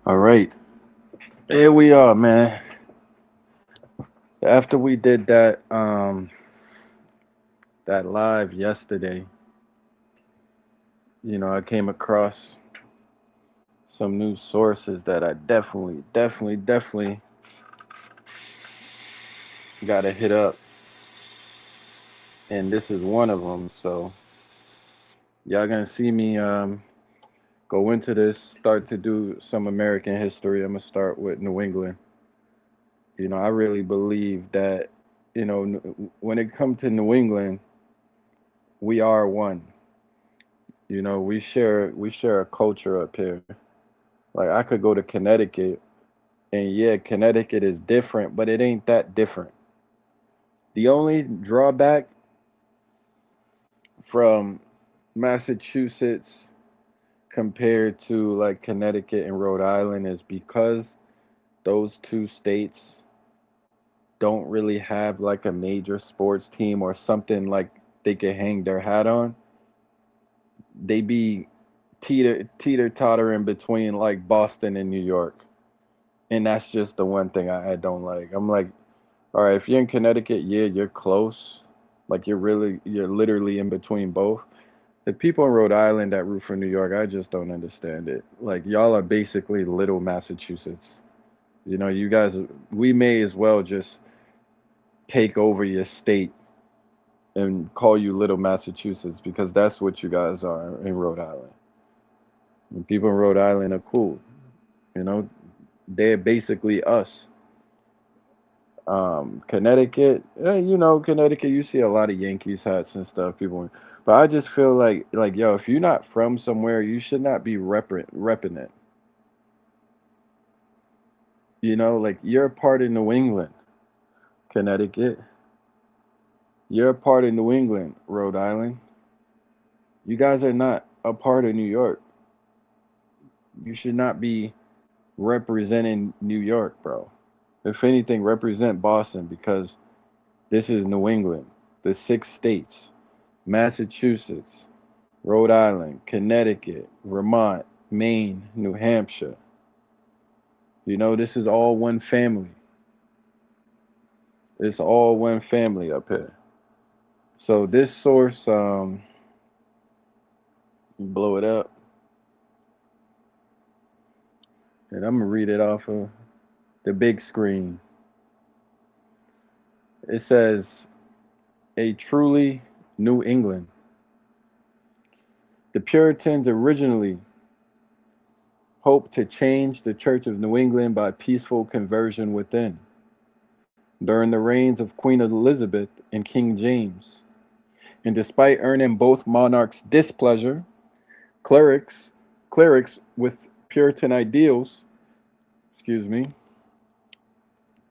All right, here we are, man. After we did that live yesterday, I came across some new sources that I definitely got to hit up, and this is one of them. So y'all gonna see me go into this, start to do some American history. I'm gonna start with New England. I really believe that when it comes to New England, we are one. We share a culture up here. Like I could go to Connecticut, and yeah, Connecticut is different, but it ain't that different. The only drawback from Massachusetts compared to like Connecticut and Rhode Island is because those two states don't really have like a major sports team or something like they could hang their hat on. They be teeter tottering between like Boston and New York, and that's just the one thing I don't like. I'm like, all right, if you're in Connecticut, yeah, you're close. Like you're literally in between both. The people in Rhode Island that root for New York, I just don't understand it. Like y'all are basically little Massachusetts. You guys, we may as well just take over your state and call you little Massachusetts because that's what you guys are in Rhode Island. And people in Rhode Island are cool. You know, they're basically us. Connecticut, Connecticut, you see a lot of Yankees hats and stuff. But I just feel like yo, if you're not from somewhere, you should not be repping it. Like you're a part of New England, Connecticut. You're a part of New England, Rhode Island. You guys are not a part of New York. You should not be representing New York, bro. If anything, represent Boston because this is New England, the six states, Massachusetts, Rhode Island, Connecticut, Vermont, Maine, New Hampshire. This is all one family. It's all one family up here. So this source, blow it up, and I'm gonna read it off of the big screen. It says, "A truly New England. The Puritans originally hoped to change the Church of New England by peaceful conversion within. During the reigns of Queen Elizabeth and King James, and despite earning both monarchs' displeasure, clerics, clerics with Puritan ideals, excuse me,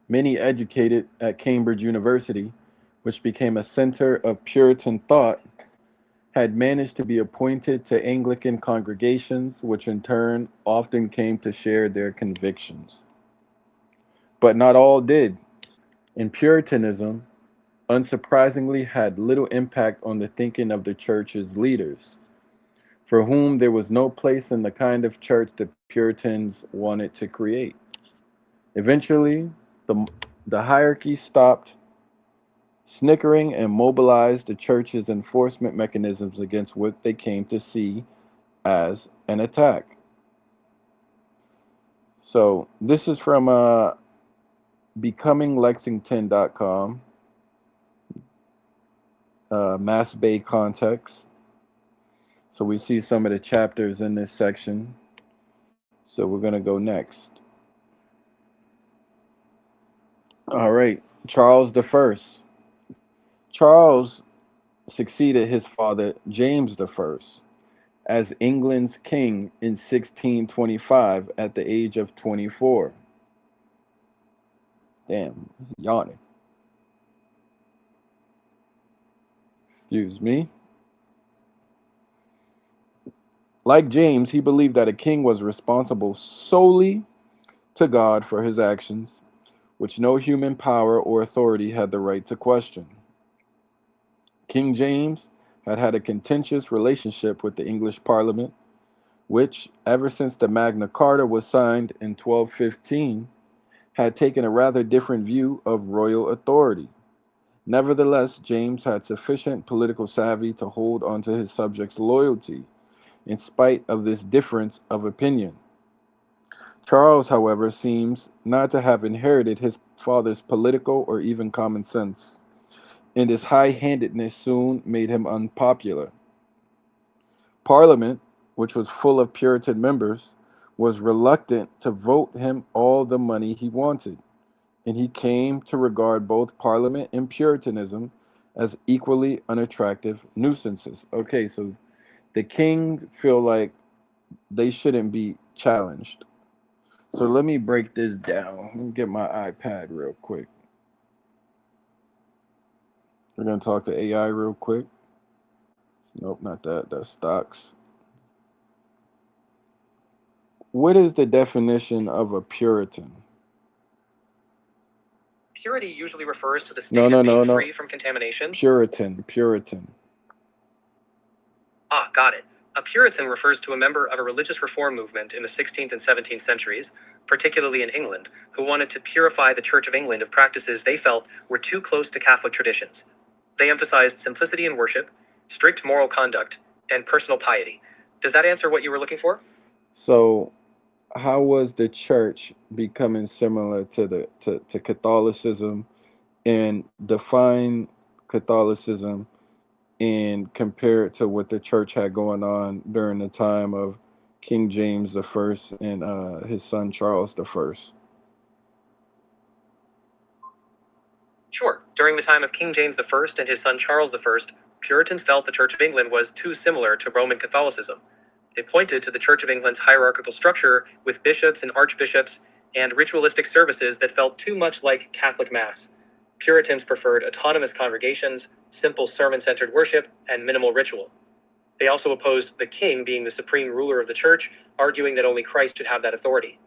many educated at Cambridge University, which became a center of Puritan thought, had managed to be appointed to Anglican congregations, which in turn often came to share their convictions. But not all did, and Puritanism, unsurprisingly, had little impact on the thinking of the church's leaders, for whom there was no place in the kind of church the Puritans wanted to create. Eventually, the, the hierarchy stopped snickering and mobilized the church's enforcement mechanisms against what they came to see as an attack. So, this is from becominglexington.com, Mass Bay context. So, we see some of the chapters in this section. So, we're going to go next. All right, Charles the First. Charles succeeded his father James the First as England's king in 1625 at the age of 24. Damn, yawning. Excuse me. Like James, he believed that a king was responsible solely to God for his actions, which no human power or authority had the right to question. King James had had a contentious relationship with the English Parliament, which, ever since the Magna Carta was signed in 1215, had taken a rather different view of royal authority. Nevertheless, James had sufficient political savvy to hold onto his subjects' loyalty in spite of this difference of opinion. Charles, however, seems not to have inherited his father's political or even common sense, and his high handedness soon made him unpopular. Parliament, which was full of Puritan members, was reluctant to vote him all the money he wanted, and he came to regard both Parliament and Puritanism as equally unattractive nuisances. Okay, so the king feel like they shouldn't be challenged. So let me break this down. Let me get my iPad real quick. We're gonna talk to AI real quick. Nope, not that. That's stocks. What is the definition of a Puritan? Purity usually refers to the state of being free from contamination. Puritan. Ah, got it. A Puritan refers to a member of a religious reform movement in the 16th and 17th centuries, particularly in England, who wanted to purify the Church of England of practices they felt were too close to Catholic traditions. They emphasized simplicity in worship, strict moral conduct, and personal piety. Does that answer what you were looking for? So, how was the church becoming similar to to Catholicism, and define Catholicism and compare it to what the church had going on during the time of King James the First and his son Charles the First? Sure. During the time of King James I and his son Charles I, Puritans felt the Church of England was too similar to Roman Catholicism. They pointed to the Church of England's hierarchical structure with bishops and archbishops and ritualistic services that felt too much like Catholic Mass. Puritans preferred autonomous congregations, simple sermon-centered worship, and minimal ritual. They also opposed the king being the supreme ruler of the church, arguing that only Christ should have that authority.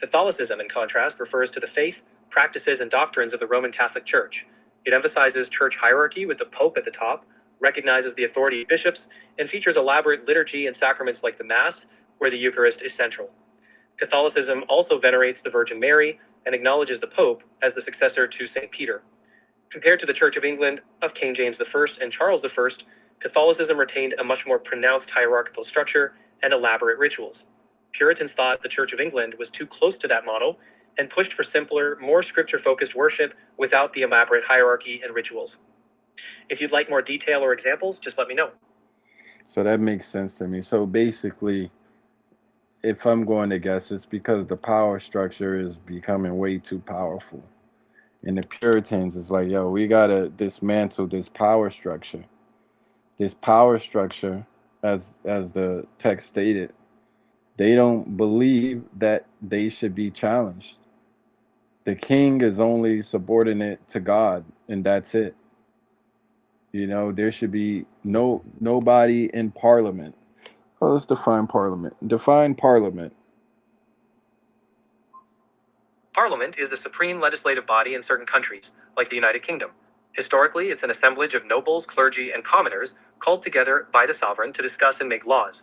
Catholicism, in contrast, refers to the faith, practices, and doctrines of the Roman Catholic Church. It emphasizes church hierarchy with the Pope at the top, recognizes the authority of bishops, and features elaborate liturgy and sacraments like the Mass, where the Eucharist is central. Catholicism also venerates the Virgin Mary and acknowledges the Pope as the successor to St. Peter. Compared to the Church of England of King James I and Charles I, Catholicism retained a much more pronounced hierarchical structure and elaborate rituals. Puritans thought the Church of England was too close to that model and pushed for simpler, more scripture-focused worship without the elaborate hierarchy and rituals. If you'd like more detail or examples, just let me know. So that makes sense to me. So basically, if I'm going to guess, it's because the power structure is becoming way too powerful. And the Puritans is like, yo, we gotta dismantle this power structure. This power structure, as the text stated, they don't believe that they should be challenged. The king is only subordinate to God, and that's it. You know, there should be nobody in parliament. Oh, let's define parliament. Define parliament. Parliament is the supreme legislative body in certain countries, like the United Kingdom. Historically, it's an assemblage of nobles, clergy, and commoners called together by the sovereign to discuss and make laws.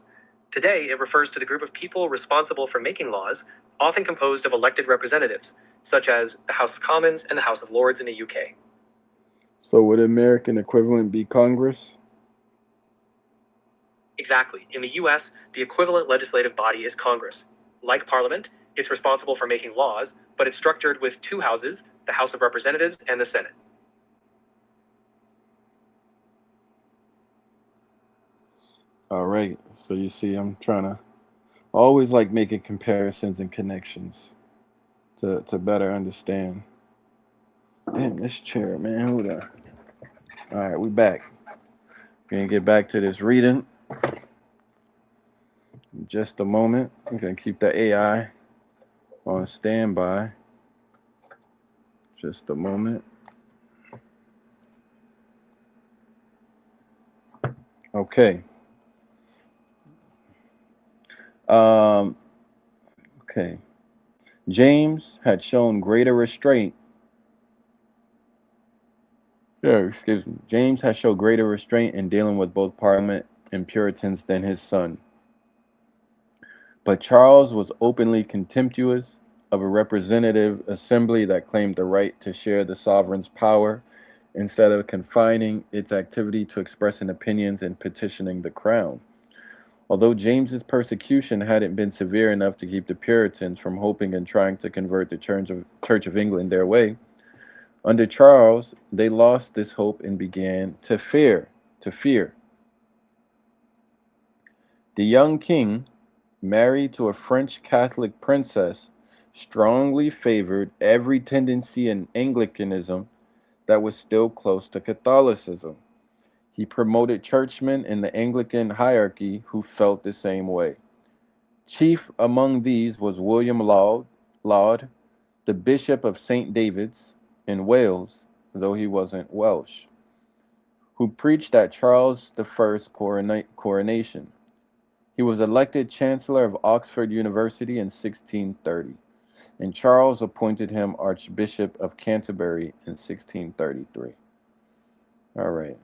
Today, it refers to the group of people responsible for making laws, often composed of elected representatives, such as the House of Commons and the House of Lords in the UK. So would American equivalent be Congress? Exactly. In the US, the equivalent legislative body is Congress. Like Parliament, it's responsible for making laws, but it's structured with two houses, the House of Representatives and the Senate. All right. So you see, I'm trying to always like making comparisons and connections to better understand. Damn, this chair, man. Hold on. All right, we back. Gonna get back to this reading in just a moment. We're gonna keep the AI on standby. Just a moment. Okay. Um, okay. James had shown greater restraint. Yeah, excuse me. James had shown greater restraint in dealing with both Parliament and Puritans than his son. But Charles was openly contemptuous of a representative assembly that claimed the right to share the sovereign's power instead of confining its activity to expressing opinions and petitioning the crown. Although James's persecution hadn't been severe enough to keep the Puritans from hoping and trying to convert the Church of England their way, under Charles they lost this hope and began to fear. The young king, married to a French Catholic princess, strongly favored every tendency in Anglicanism that was still close to Catholicism. He promoted churchmen in the Anglican hierarchy who felt the same way. Chief among these was William Laud, the Bishop of St. David's in Wales, though he wasn't Welsh, who preached at Charles I's coronation. He was elected Chancellor of Oxford University in 1630, and Charles appointed him Archbishop of Canterbury in 1633. All right.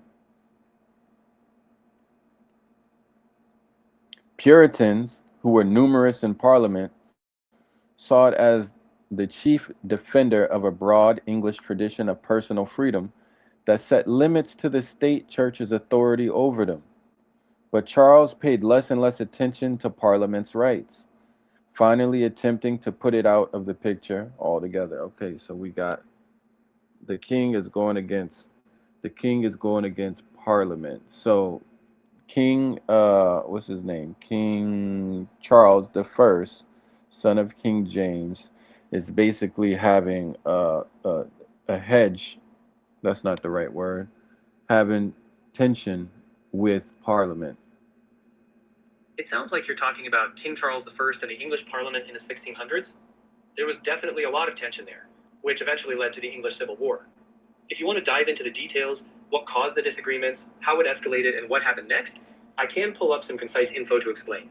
Puritans, who were numerous in Parliament, saw it as the chief defender of a broad English tradition of personal freedom that set limits to the state church's authority over them. But Charles paid less and less attention to Parliament's rights, finally attempting to put it out of the picture altogether. Okay, so we got the king is going against Parliament. So King, what's his name? King Charles the First, son of King James, is basically having a hedge. That's not the right word. Having tension with Parliament. It sounds like you're talking about King Charles I and the English Parliament in the 1600s. There was definitely a lot of tension there, which eventually led to the English Civil War. If you want to dive into the details, what caused the disagreements, how it escalated, and what happened next, I can pull up some concise info to explain.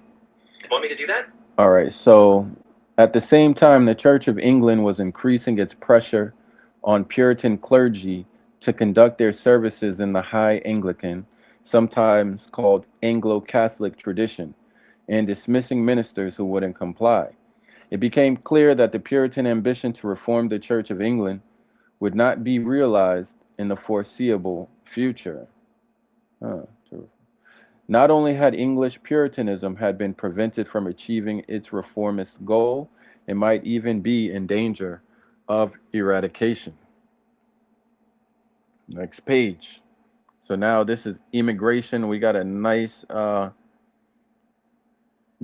Want me to do that? All right. So at the same time, the Church of England was increasing its pressure on Puritan clergy to conduct their services in the High Anglican, sometimes called Anglo Catholic tradition, and dismissing ministers who wouldn't comply. It became clear that the Puritan ambition to reform the Church of England would not be realized in the foreseeable future. Huh, true. Not only had English Puritanism had been prevented from achieving its reformist goal, it might even be in danger of eradication. Next page. So now this is immigration. We got a nice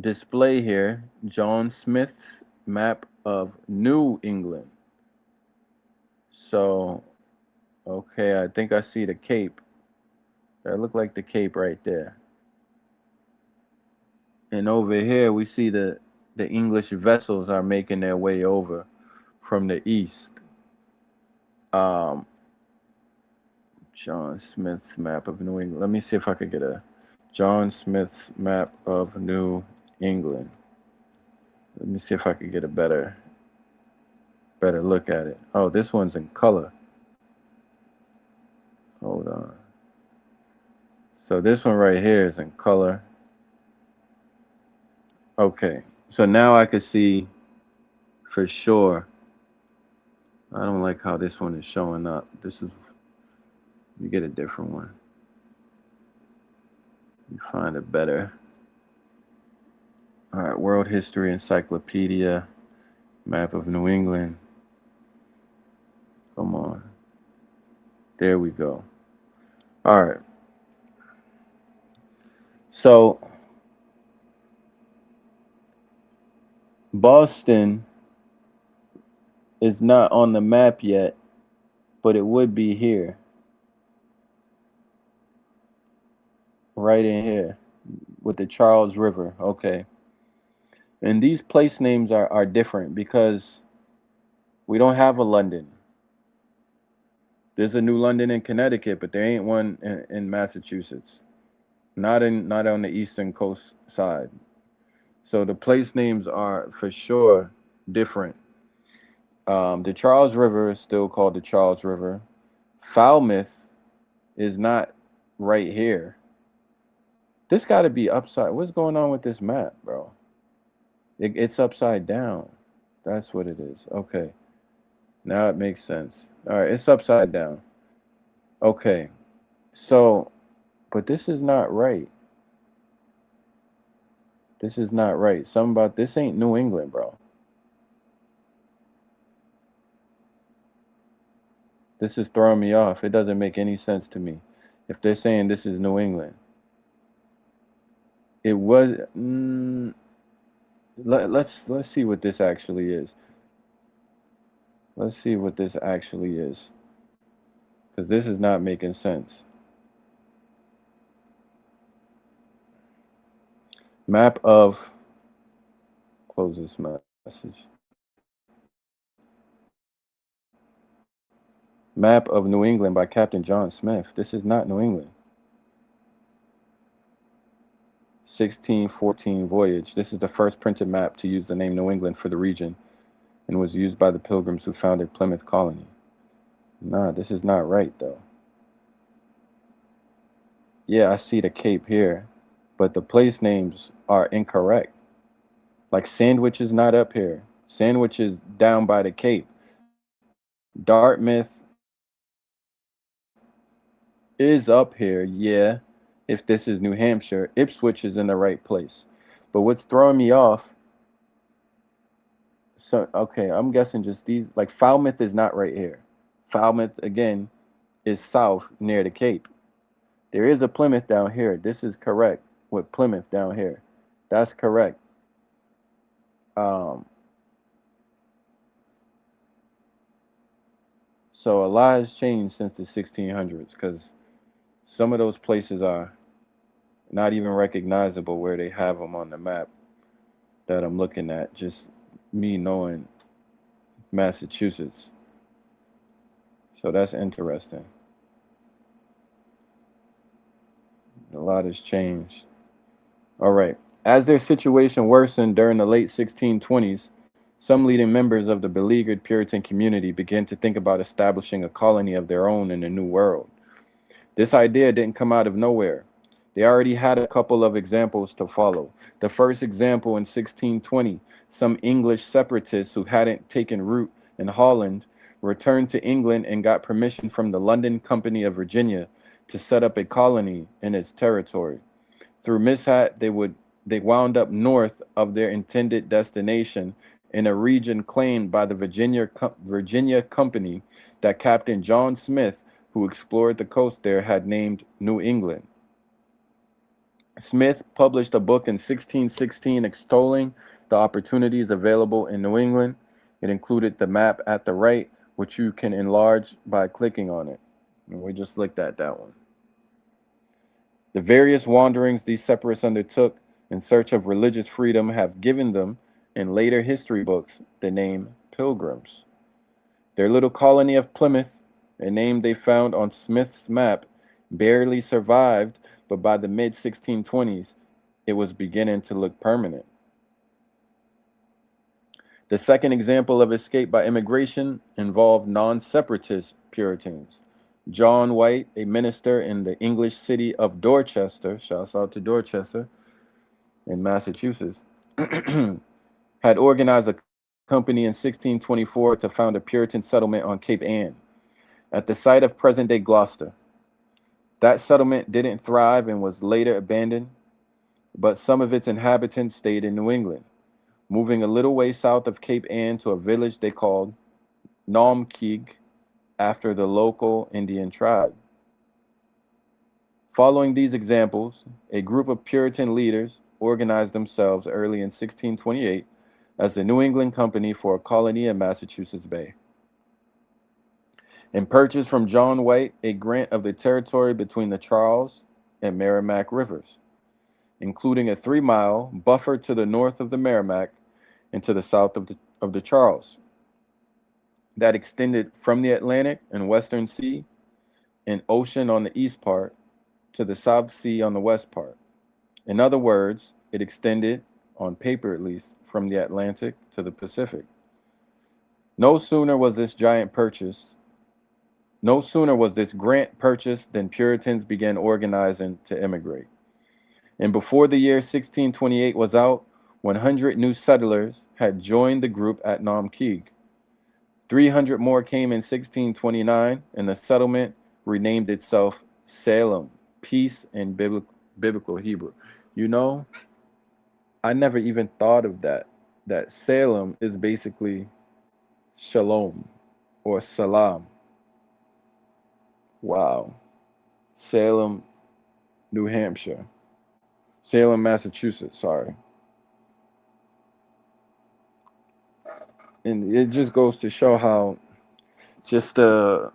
display here. John Smith's map of New England. So, okay, I think I see the Cape. That look like the Cape right there. And over here we see the English vessels are making their way over from the east. Um, John Smith's map of New England. Let me see if I could get a John Smith's map of New England. Let me see if I could get a better look at it. Oh, this one's in color. Hold on. So this one right here is in color. Okay. So now I can see for sure. I don't like how this one is showing up. This is, you get a different one. You find it better. All right, World History Encyclopedia, map of New England. Come on. There we go. All right. So Boston is not on the map yet, but it would be here. Right in here with the Charles River. Okay. And these place names are different because we don't have a London. There's a New London in Connecticut, but there ain't one in Massachusetts. Not on the eastern coast side. So the place names are for sure different. The Charles River is still called the Charles River. Falmouth is not right here. This got to be upside. What's going on with this map, bro? It's upside down. That's what it is. Okay. Now it makes sense. All right, it's upside down. Okay. So, but this is not right. This is not right. Something about this ain't New England, bro. This is throwing me off. It doesn't make any sense to me. If they're saying this is New England, it was. Let's see what this actually is. Let's see what this actually is, because this is not making sense. Map of close this message. Map of New England by Captain John Smith. This is not New England. 1614 voyage. This is the first printed map to use the name New England for the region and was used by the pilgrims who founded Plymouth Colony. Nah, this is not right though. Yeah, I see the Cape here, but the place names are incorrect. Like Sandwich is not up here. Sandwich is down by the Cape. Dartmouth is up here, yeah, if this is New Hampshire. Ipswich is in the right place. But what's throwing me off, so okay, I'm guessing just these, like Falmouth is not right here. Falmouth again is south near the Cape. There is a Plymouth down here. This is correct with Plymouth down here. That's correct. Um, so a lot has changed since the 1600s because some of those places are not even recognizable where they have them on the map that I'm looking at. Just me knowing Massachusetts. So that's interesting. A lot has changed. All right. As their situation worsened during the late 1620s, some leading members of the beleaguered Puritan community began to think about establishing a colony of their own in the New World. This idea didn't come out of nowhere. They already had a couple of examples to follow. The first example in 1620, some English separatists who hadn't taken root in Holland returned to England and got permission from the London Company of Virginia to set up a colony in its territory. Through mishap, they wound up north of their intended destination in a region claimed by the Virginia Company that Captain John Smith, who explored the coast there, had named New England. Smith published a book in 1616 extolling the opportunities available in New England. It included the map at the right, which you can enlarge by clicking on it. And we just looked at that one. The various wanderings these separatists undertook in search of religious freedom have given them, in later history books, the name Pilgrims. Their little colony of Plymouth, a name they found on Smith's map, barely survived, but by the mid 1620s, it was beginning to look permanent. The second example of escape by immigration involved non separatist Puritans. John White, a minister in the English city of Dorchester, shouts out to Dorchester in Massachusetts, had organized a company in 1624 to found a Puritan settlement on Cape Ann, at the site of present day Gloucester. That settlement didn't thrive and was later abandoned, but some of its inhabitants stayed in New England, moving a little way south of Cape Ann to a village they called Naumkeag, after the local Indian tribe. Following these examples, a group of Puritan leaders organized themselves early in 1628 as the New England Company for a colony in Massachusetts Bay, and purchased from John White a grant of the territory between the Charles and Merrimack rivers, including a 3-mile buffer to the north of the Merrimack and to the south of the Charles, that extended from the Atlantic and Western Sea and ocean on the east part to the South Sea on the west part. In other words, it extended, on paper at least, from the Atlantic to the Pacific. No sooner was this grant purchased than Puritans began organizing to immigrate. And before the year 1628 was out, 100 new settlers had joined the group at Namkeeg. 300 more came in 1629, and the settlement renamed itself Salem, peace in biblical Hebrew. You know, I never even thought of that. That Salem is basically shalom or salam. Wow. Salem, New Hampshire. Salem, Massachusetts, sorry. And it just goes to show how just the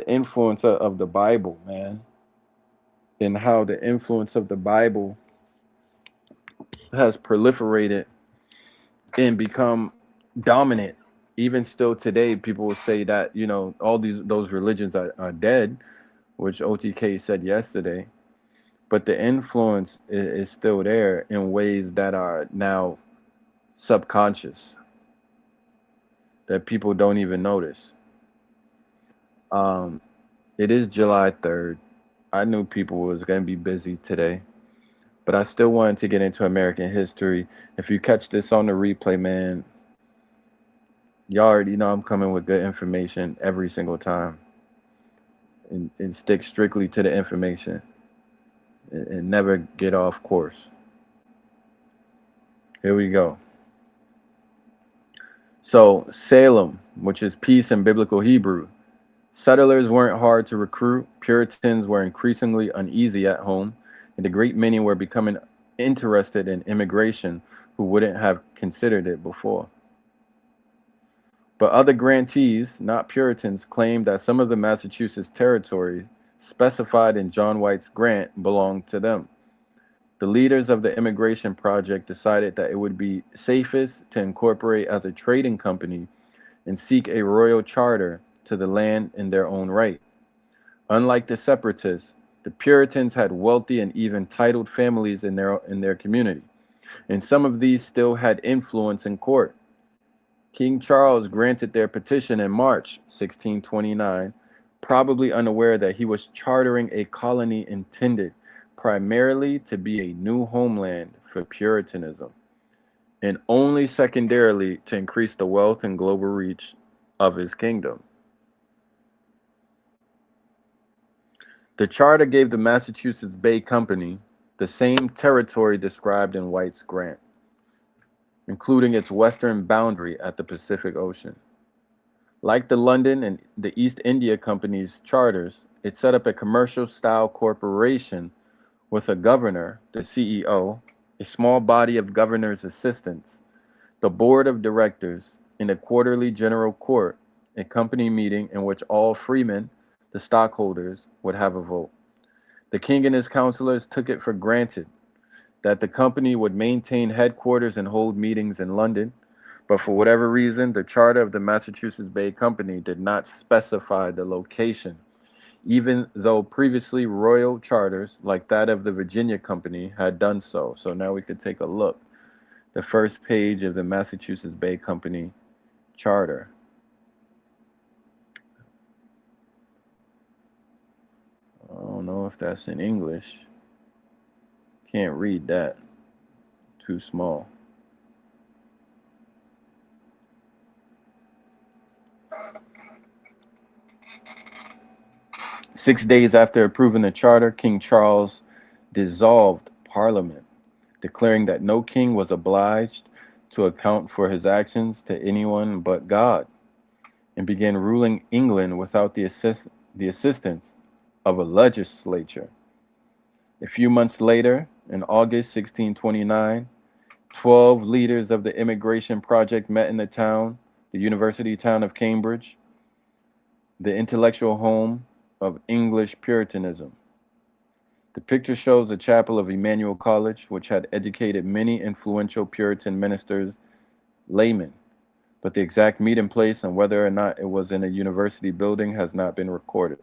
influence of the Bible, man, and how the influence of the Bible has proliferated and become dominant. Even still today, people will say that, all those religions are dead, which OTK said yesterday, but the influence is still there in ways that are now subconscious, that people don't even notice. Um, it is July 3rd. I knew people was going to be busy today, but I still wanted to get into American history. If you catch this on the replay, man, y'all already know I'm coming with good information every single time, and stick strictly to the information, and never get off course. Here we go. So, Salem, which is peace in biblical Hebrew. Settlers weren't hard to recruit, Puritans were increasingly uneasy at home, and a great many were becoming interested in immigration who wouldn't have considered it before. But other grantees, not Puritans, claimed that some of the Massachusetts territory specified in John White's grant belonged to them. The leaders of the immigration project decided that it would be safest to incorporate as a trading company and seek a royal charter to the land in their own right. Unlike the separatists, the Puritans had wealthy and even titled families in their community, and some of these still had influence in court. King Charles granted their petition in March 1629, probably unaware that he was chartering a colony intended primarily to be a new homeland for Puritanism, and only secondarily to increase the wealth and global reach of his kingdom. The charter gave the Massachusetts Bay Company the same territory described in White's grant, including its western boundary at the Pacific Ocean. Like the London and the East India Company's charters, it set up a commercial-style corporation with a governor, the CEO, a small body of governor's assistants, the board of directors, and a quarterly general court, a company meeting in which all freemen, the stockholders, would have a vote. The king and his counselors took it for granted that the company would maintain headquarters and hold meetings in London, but for whatever reason, the charter of the Massachusetts Bay Company did not specify the location, even though previously royal charters, like that of the Virginia Company, had done so. So now we could take a look. The first page of the Massachusetts Bay Company charter. I don't know if that's in English. Can't read that. Too small. Six days after approving the charter, King Charles dissolved Parliament, declaring that no king was obliged to account for his actions to anyone but God, and began ruling England without the assistance of a legislature. A few months later, in August 1629, 12 leaders of the immigration project met in the university town of Cambridge, the intellectual home of English Puritanism. The picture shows a chapel of Emmanuel College, which had educated many influential Puritan ministers, laymen, but the exact meeting place and whether or not it was in a university building has not been recorded.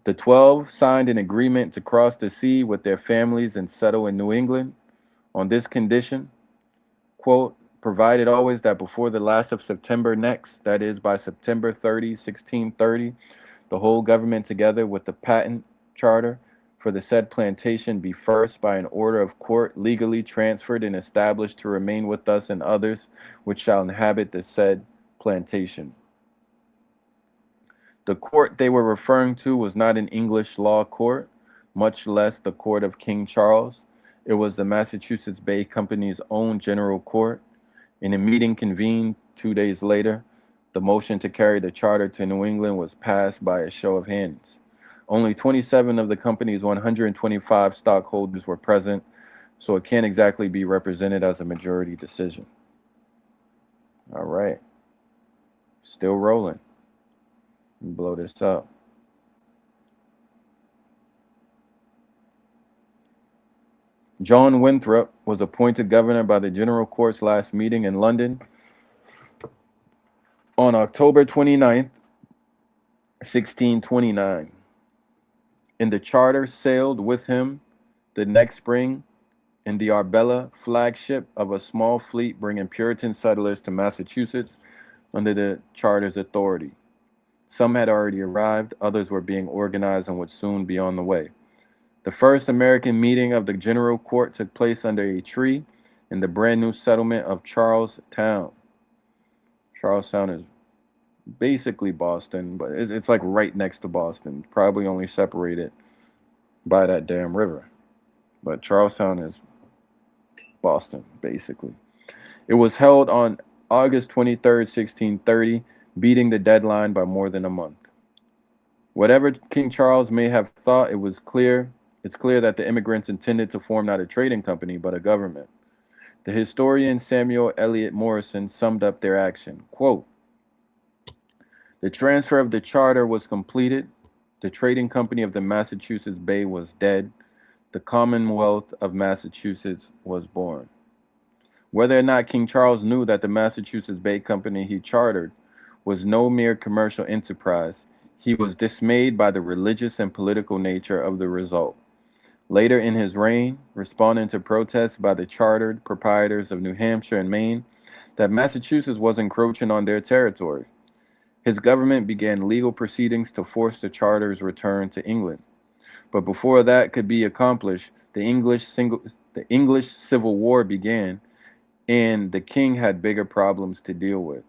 The 12 signed an agreement to cross the sea with their families and settle in New England on this condition, quote, provided always that before the last of September next, that is by September 30, 1630, the whole government together with the patent charter for the said plantation be first by an order of court legally transferred and established to remain with us and others which shall inhabit the said plantation. The court they were referring to was not an English law court, much less the court of King Charles. It was the Massachusetts Bay Company's own general court. In a meeting convened 2 days later, the motion to carry the charter to New England was passed by a show of hands. Only 27 of the company's 125 stockholders were present, so it can't exactly be represented as a majority decision. All right. Still rolling. Blow this up. John Winthrop was appointed governor by the General Court's last meeting in London on October 29th, 1629. And the charter sailed with him the next spring in the Arbella flagship of a small fleet bringing Puritan settlers to Massachusetts under the charter's authority. Some had already arrived, others were being organized and would soon be on the way. The first American meeting of the General Court took place under a tree in the brand new settlement of Charlestown. Charlestown is basically Boston, but it's like right next to Boston, probably only separated by that damn river. But Charlestown is Boston, basically. It was held on August 23rd, 1630, beating the deadline by more than a month. Whatever King Charles may have thought, it's clear that the immigrants intended to form not a trading company, but a government. The historian Samuel Eliot Morison summed up their action. Quote, "The transfer of the charter was completed. The trading company of the Massachusetts Bay was dead. The Commonwealth of Massachusetts was born." Whether or not King Charles knew that the Massachusetts Bay Company he chartered was no mere commercial enterprise, he was dismayed by the religious and political nature of the result. Later in his reign, responding to protests by the chartered proprietors of New Hampshire and Maine that Massachusetts was encroaching on their territory, his government began legal proceedings to force the charter's return to England. But before that could be accomplished, the English Civil War began, and the king had bigger problems to deal with.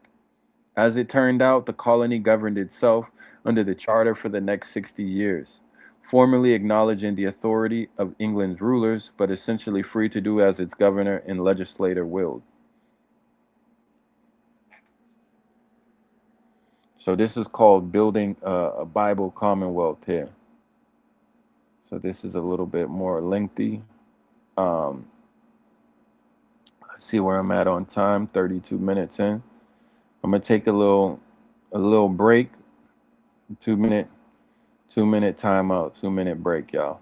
As it turned out, the colony governed itself under the charter for the next 60 years, formally acknowledging the authority of England's rulers, but essentially free to do as its governor and legislator willed. So this is called building a Bible Commonwealth here. So this is a little bit more lengthy. Let's see where I'm at on time, 32 minutes in. I'm gonna take a little break, 2 minute timeout, 2-minute break, y'all.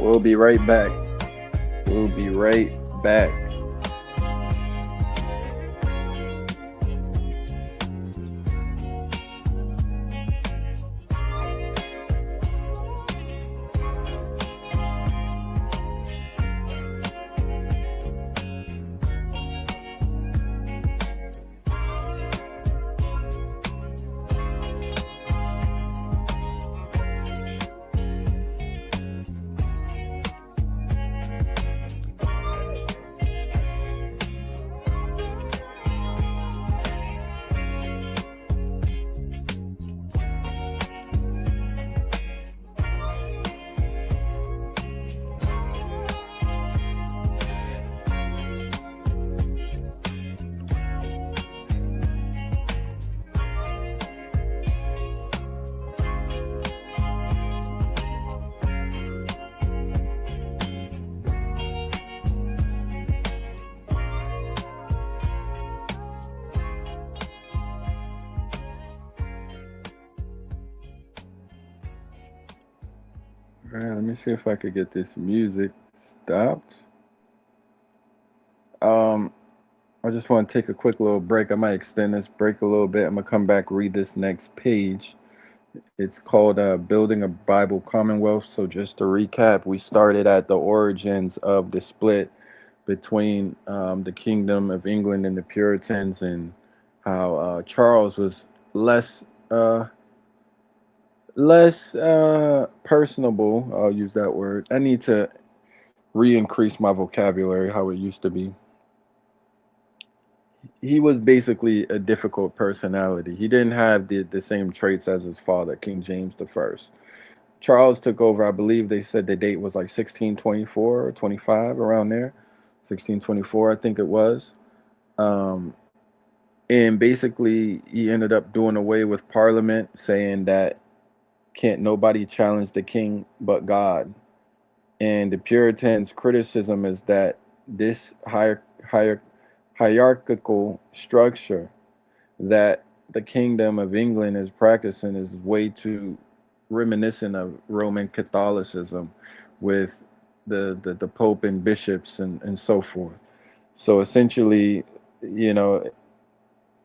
We'll be right back. We'll be right back. All right, let me see if I could get this music stopped. Um, I just want to take a quick little break. I might extend this break a little bit. I'm gonna come back, read this next page. It's called Building a Bible Commonwealth. So, just to recap, we started at the origins of the split between the Kingdom of England and the Puritans, and how Charles was less personable. I'll use that word. I need to re-increase my vocabulary how it used to be. He was basically a difficult personality. He didn't have the same traits as his father, King James the First. Charles took over. I believe they said the date was like 1624 or 25, around there. 1624, I think it was. Um, and basically, he ended up doing away with Parliament, saying that can't nobody challenge the king but God. And the Puritans' criticism is that this hierarchical structure that the Kingdom of England is practicing is way too reminiscent of Roman Catholicism, with the Pope and bishops and so forth. So essentially, you know,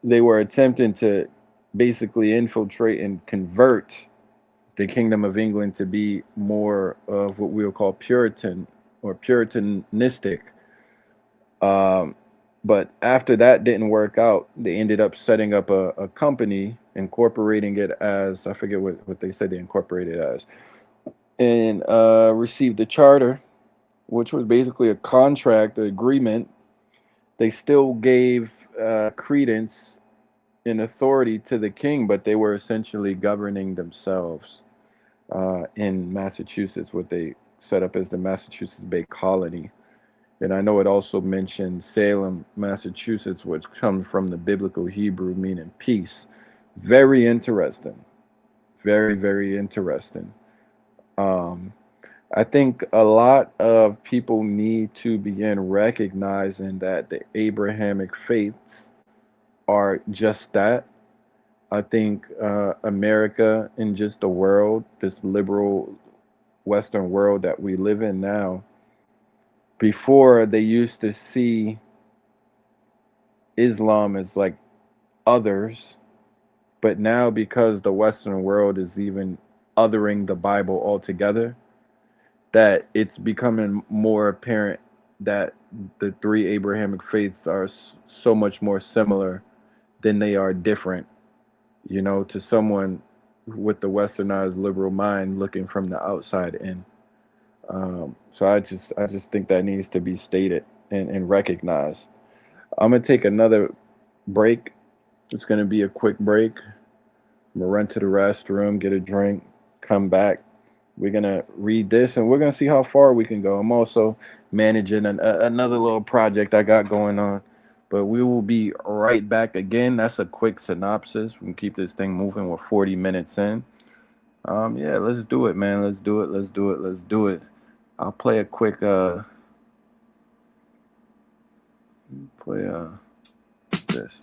they were attempting to basically infiltrate and convert the Kingdom of England to be more of what we would call Puritan or Puritanistic. Um, but after that didn't work out, they ended up setting up a company, incorporating it as, I forget what they said they incorporated as, and received a charter, which was basically a contract, agreement. They still gave credence and authority to the king, but they were essentially governing themselves in Massachusetts, what they set up as the Massachusetts Bay Colony. And I know it also mentioned Salem, Massachusetts, which comes from the biblical Hebrew meaning peace. Very interesting. Very, very interesting. Um, I think a lot of people need to begin recognizing that the Abrahamic faiths are just that. I think America and just the world, this liberal Western world that we live in now, before they used to see Islam as like others, but now because the Western world is even othering the Bible altogether, that it's becoming more apparent that the three Abrahamic faiths are so much more similar than they are different, you know, to someone with the westernized liberal mind looking from the outside in. So I just think that needs to be stated and recognized. I'm gonna take another break. It's gonna be a quick break. I'm gonna run to the restroom, get a drink, come back. We're gonna read this, and we're gonna see how far we can go. I'm also managing another little project I got going on, but we will be right back again. That's a quick synopsis. We can keep this thing moving. We're 40 minutes in. Yeah, let's do it, man. Let's do it. Let's do it. Let's do it. I'll play a quick play this.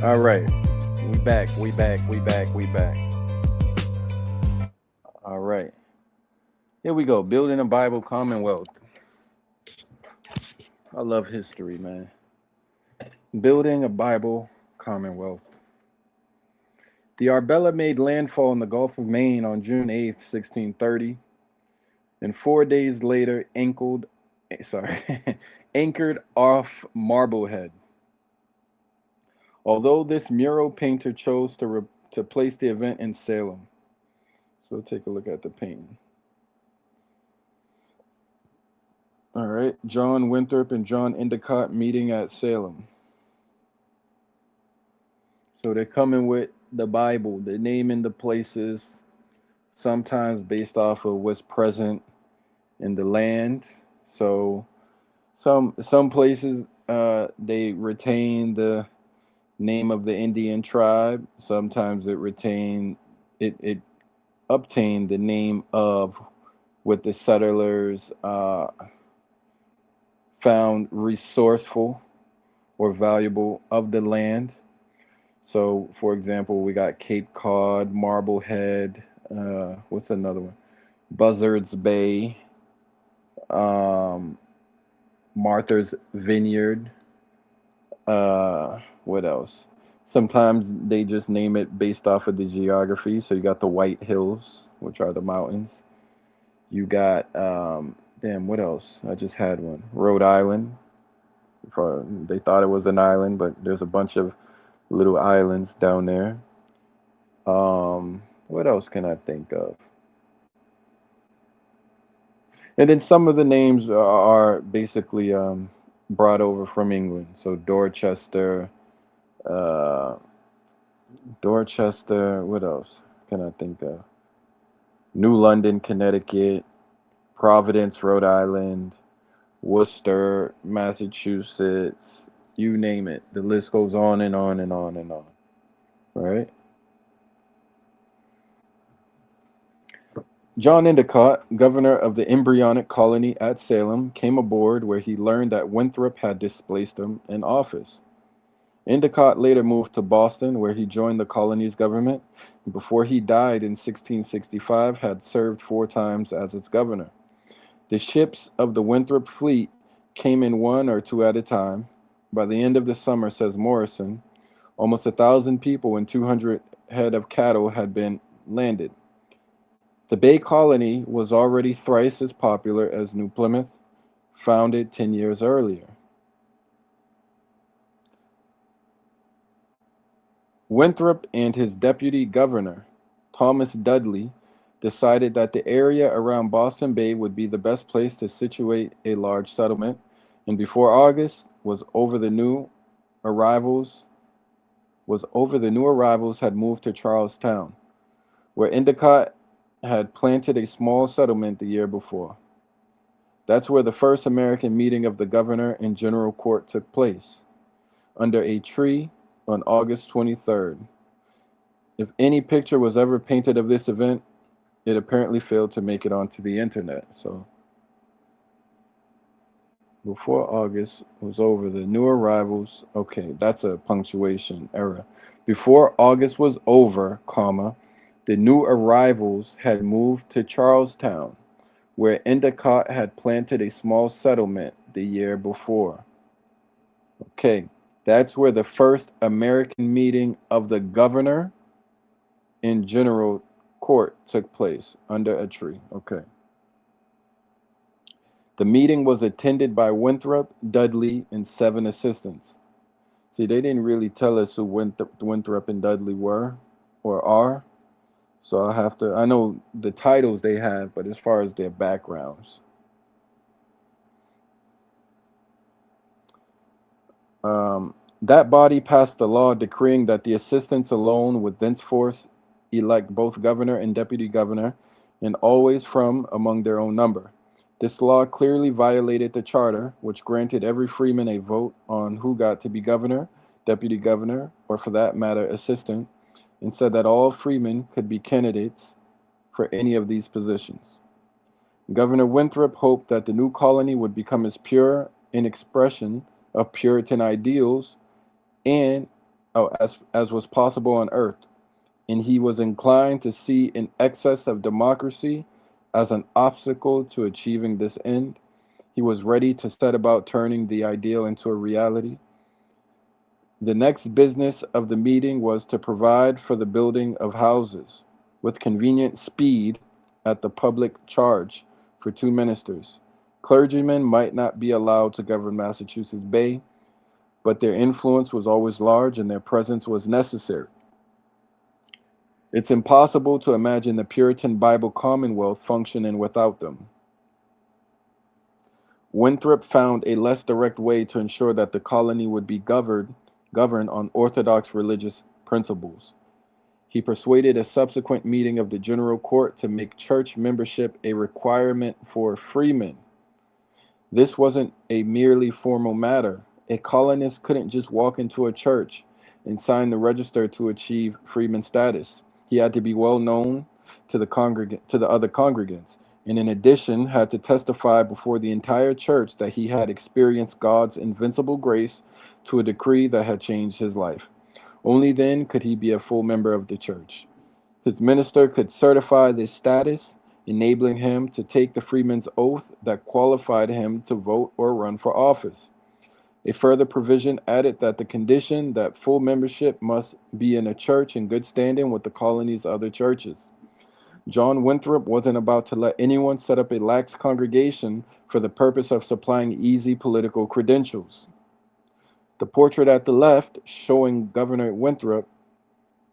All right. We back. We back. All right. Here we go. Building a Bible Commonwealth. I love history, man. Building a Bible Commonwealth. The Arbella made landfall in the Gulf of Maine on June 8th, 1630, and 4 days later sorry, anchored off Marblehead. Although this mural painter chose to place the event in Salem. So take a look at the painting. All right, John Winthrop and John Endicott meeting at Salem. So they're coming with the Bible. They're naming the places, sometimes based off of what's present in the land. So some places they retain the name of the Indian tribe. Sometimes it obtained the name of what the settlers found resourceful or valuable of the land. So, for example, we got Cape Cod, Marblehead. What's another one? Buzzards Bay, um, Martha's Vineyard. What else? Sometimes they just name it based off of the geography. So you got the White Hills, which are the mountains. You got damn, what else? I just had one. Rhode Island. They thought it was an island, but there's a bunch of little islands down there. What else can I think of? And then some of the names are basically brought over from England. So uh, Dorchester. What else can I think of? New London, Connecticut, Providence, Rhode Island, Worcester, Massachusetts. You name it. The list goes on and on and on and on. Right? John Endicott, governor of the embryonic colony at Salem, came aboard where he learned that Winthrop had displaced him in office. Endicott later moved to Boston, where he joined the colony's government. Before he died in 1665, had served 4 times as its governor. The ships of the Winthrop fleet came in 1 or 2 at a time. By the end of the summer, says Morrison, almost 1,000 people and 200 head of cattle had been landed. The Bay Colony was already thrice as popular as New Plymouth, founded 10 years earlier. Winthrop and his deputy governor, Thomas Dudley, decided that the area around Boston Bay would be the best place to situate a large settlement, and before August was over, the new arrivals had moved to Charlestown, where Endicott had planted a small settlement the year before. That's where the first American meeting of the governor and general court took place, under a tree on August 23rd. If any picture was ever painted of this event, it apparently failed to make it onto the internet. So, before August was over, the new arrivals, okay, that's a punctuation error. Before August was over, comma, the new arrivals had moved to Charlestown, where Endicott had planted a small settlement the year before. Okay, that's where the first American meeting of the governor in general court took place, under a tree. Okay. The meeting was attended by Winthrop, Dudley, and 7 assistants. See, they didn't really tell us who Winthrop and Dudley were or are. So I know the titles they have, but as far as their backgrounds. That body passed a law decreeing that the assistants alone would thenceforth elect both governor and deputy governor, and always from among their own number. This law clearly violated the charter, which granted every freeman a vote on who got to be governor, deputy governor, or for that matter, assistant, and said that all freemen could be candidates for any of these positions. Governor Winthrop hoped that the new colony would become as pure an expression of Puritan ideals and as was possible on earth, and he was inclined to see an excess of democracy as an obstacle to achieving this end. He was ready to set about turning the ideal into a reality. The next business of the meeting was to provide for the building of houses with convenient speed at the public charge for two ministers. Clergymen might not be allowed to govern Massachusetts Bay, but their influence was always large and their presence was necessary. It's impossible to imagine the Puritan Bible Commonwealth functioning without them. Winthrop found a less direct way to ensure that the colony would be governed on orthodox religious principles. He persuaded a subsequent meeting of the General Court to make church membership a requirement for freemen. This wasn't a merely formal matter. A colonist couldn't just walk into a church and sign the register to achieve freeman status. He had to be well known to the other congregants, and in addition had to testify before the entire church that he had experienced God's invincible grace to a degree that had changed his life. Only then could he be a full member of the church. His minister could certify this status, enabling him to take the freeman's oath that qualified him to vote or run for office. A further provision added that the condition that full membership must be in a church in good standing with the colony's other churches. John Winthrop wasn't about to let anyone set up a lax congregation for the purpose of supplying easy political credentials. The portrait at the left, showing Governor Winthrop,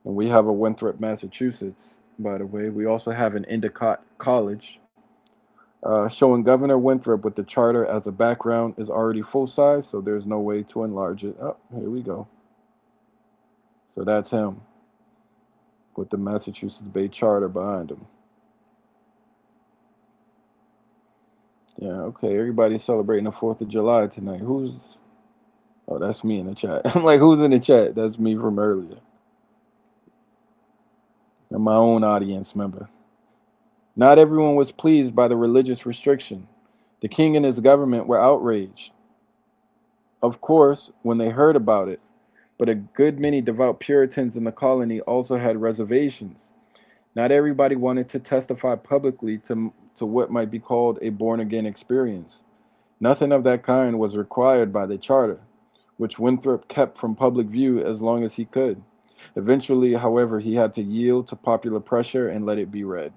and we have a Winthrop, Massachusetts, by the way. We also have an Endicott College, showing Governor Winthrop with the charter as a background is already full size, so there's no way to enlarge it. Oh, here we go. So that's him with the Massachusetts Bay Charter behind him. Yeah, okay, everybody's celebrating the 4th of July tonight. Oh, that's me in the chat. I'm like, who's in the chat? That's me from earlier. And my own audience member. Not everyone was pleased by the religious restriction. The king and his government were outraged, of course, when they heard about it, but a good many devout Puritans in the colony also had reservations. Not everybody wanted to testify publicly to what might be called a born-again experience. Nothing of that kind was required by the charter, which Winthrop kept from public view as long as he could. Eventually, however, he had to yield to popular pressure and let it be read.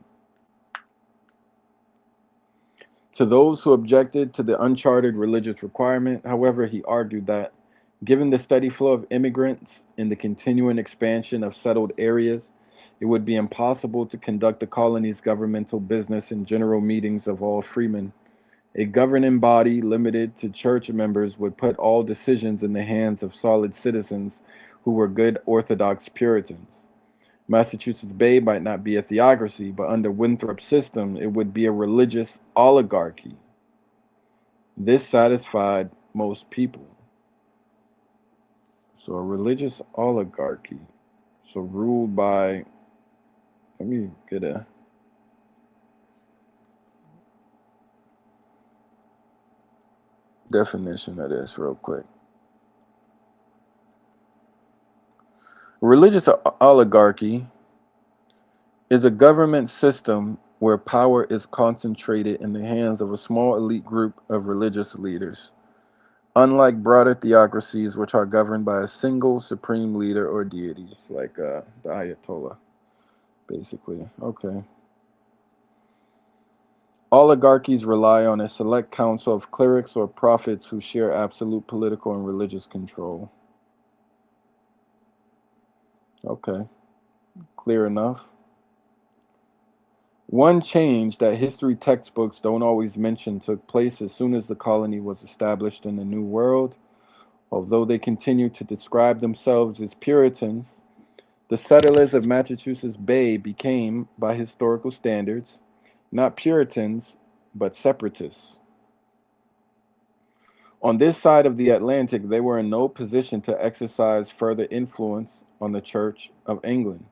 To those who objected to the uncharted religious requirement, however, he argued that, given the steady flow of immigrants and the continuing expansion of settled areas, it would be impossible to conduct the colony's governmental business in general meetings of all freemen. A governing body limited to church members would put all decisions in the hands of solid citizens who were good Orthodox Puritans. Massachusetts Bay might not be a theocracy, but under Winthrop's system, it would be a religious oligarchy. This satisfied most people. So a religious oligarchy, so ruled by, let me get a definition of this real quick. Religious oligarchy is a government system where power is concentrated in the hands of a small elite group of religious leaders, unlike broader theocracies which are governed by a single supreme leader or deities, like the Ayatollah, basically. Okay. Oligarchies rely on a select council of clerics or prophets who share absolute political and religious control. Okay, clear enough. One change that history textbooks don't always mention took place as soon as the colony was established in the New World. Although they continue to describe themselves as Puritans, the settlers of Massachusetts Bay became, by historical standards, not Puritans, but separatists. On this side of the Atlantic, they were in no position to exercise further influence on the Church of England,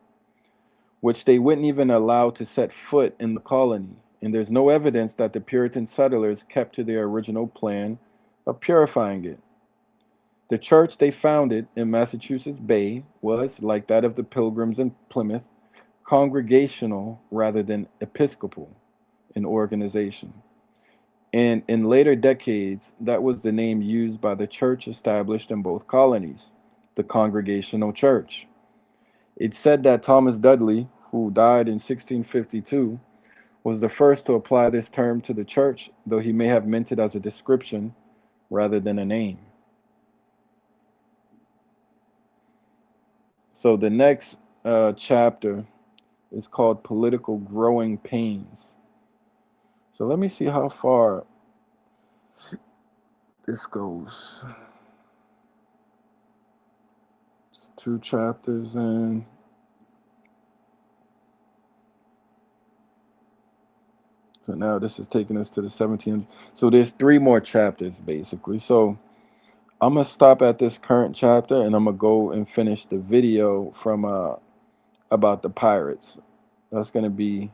which they wouldn't even allow to set foot in the colony. And there's no evidence that the Puritan settlers kept to their original plan of purifying it. The church they founded in Massachusetts Bay was, like that of the Pilgrims in Plymouth, congregational rather than episcopal in organization. And in later decades, that was the name used by the church established in both colonies, the Congregational Church. It's said that Thomas Dudley, who died in 1652, was the first to apply this term to the church, though he may have meant it as a description rather than a name. So the next chapter is called Political Growing Pains. So let me see how far this goes. It's 2 chapters in. So now this is taking us to the 17th. So there's 3 more chapters basically. So I'm gonna stop at this current chapter and I'm gonna go and finish the video from about the pirates. That's gonna be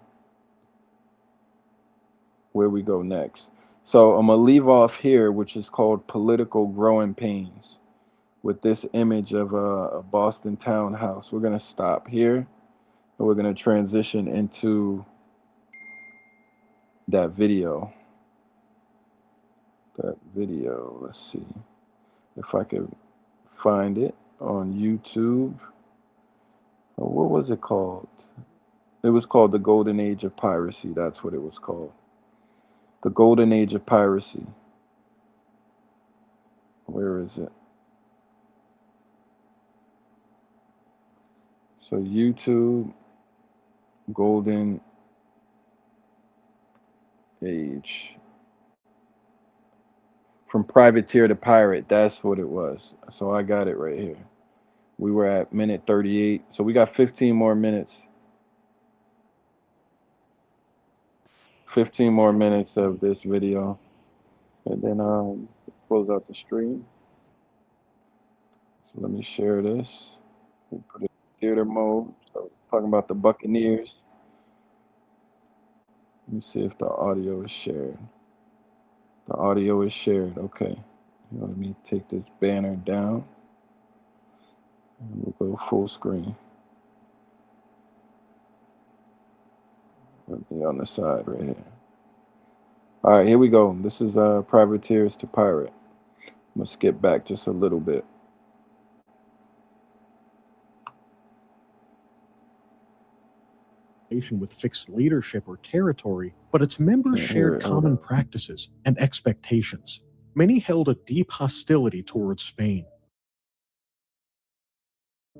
where we go next. So I'm gonna leave off here, which is called Political Growing Pains, with this image of a Boston townhouse. We're gonna stop here and we're gonna transition into that video. Let's see if I could find it on YouTube. Oh, what was it called? It was called The Golden Age of Piracy. That's what it was called. The Golden Age of Piracy. Where is it? So YouTube, Golden Age. From privateer to pirate, that's what it was. So I got it right here. We were at minute 38. So we got 15 more minutes. 15 more minutes of this video. And then close out the stream. So let me share this. We'll put it in theater mode. So talking about the Buccaneers. Let me see if the audio is shared. The audio is shared. Okay. Let me take this banner down. And we'll go full screen. Let me on the side right here. All right, here we go. This is Privateers to Pirate. I'm going to skip back just a little bit. With fixed leadership or territory, but its members shared common practices and expectations. Many held a deep hostility towards Spain,